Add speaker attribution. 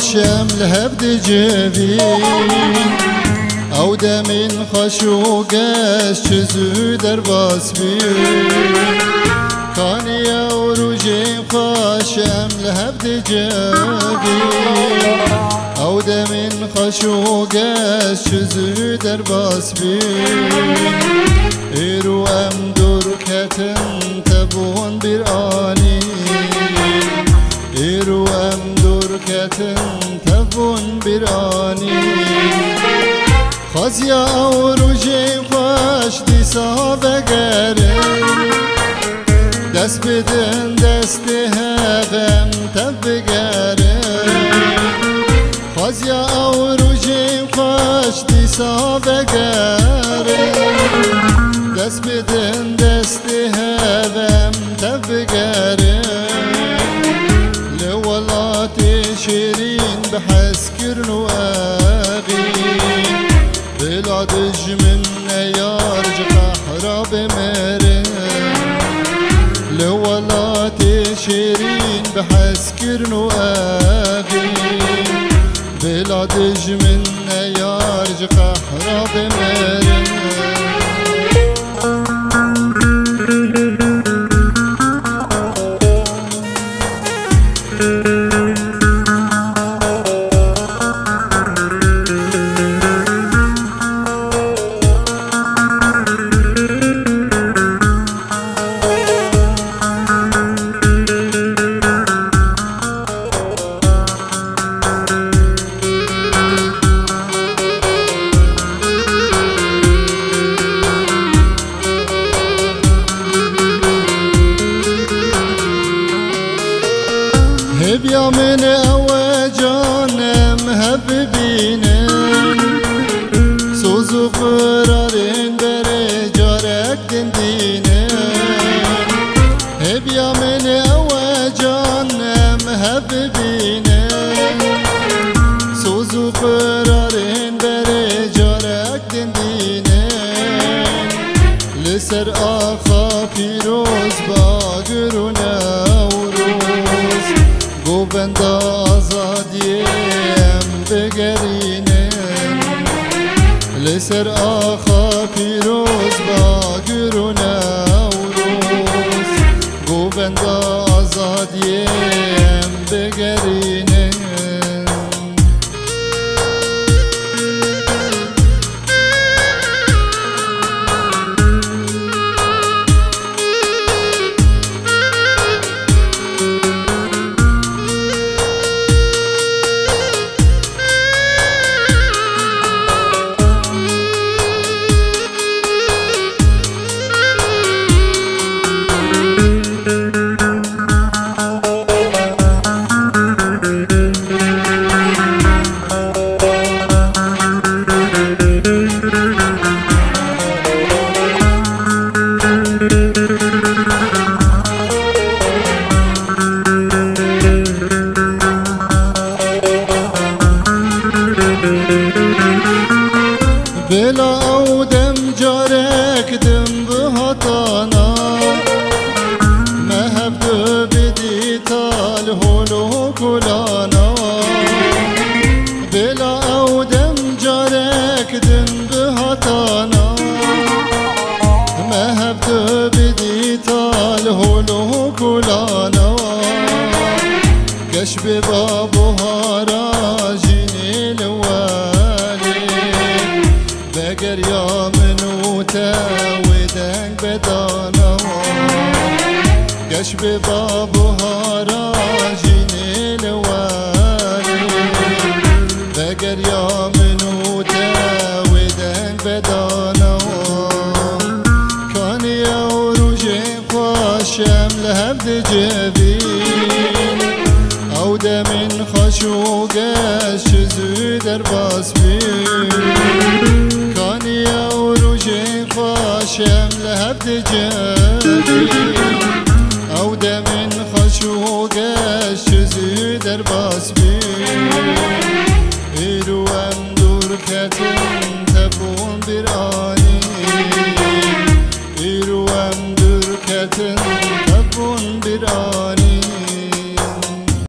Speaker 1: خاشم لهبد جوین او دمین خشوگش چزو در باس بین کانی او روژیم خاشم لهبد جوین او دمین خشوگش چزو در باس بین ایرو ام دور کتن تبون بیر آنی ایرو ام دور کتن تبون بیر آنی خازیا او روژیم خوش دیسا بگرم دست بدن دست هفم تب بگرم خازیا او روژیم خوش دیسا بگرم دست بدن دست هفم تب بگرم لولات شیرین بحس کرن و اغین بلادج من يارج قحرة بمرن لولات شيرين بحسكرن وآغين بلادج من يارج قحرة بمرن هبيا من أوجانم هب بينم سوزو قرارين بري جارك دندينم هبيا من أوجانم هب بينم سوزو قرارين بري جارك دندينم لسر آخا فيروز باقرنا گوبند آزادیم بگرینم لسر آخا پیروز با گرون اوروز گوبند آزادیم بگرینم بلا او دم جارك دم بهطانا ما هبدو بدي تال هولو كولانا بلا او دم جارك دم بهطانا ما هبدو بدي تال هولو كولانا كشف بابوها راجيني لوالي بقر يا منوتا ودنك بدانا قشب بابوها راجيني لوالي بقر يا منوتا ودنك بدانا كان يا روجين خواشم لهبد جبين او دمين خشوقش چزو در باس بين خواشم لهبد جبين او دمين خشوقش چزو در باس بين ایرو ام دور کتن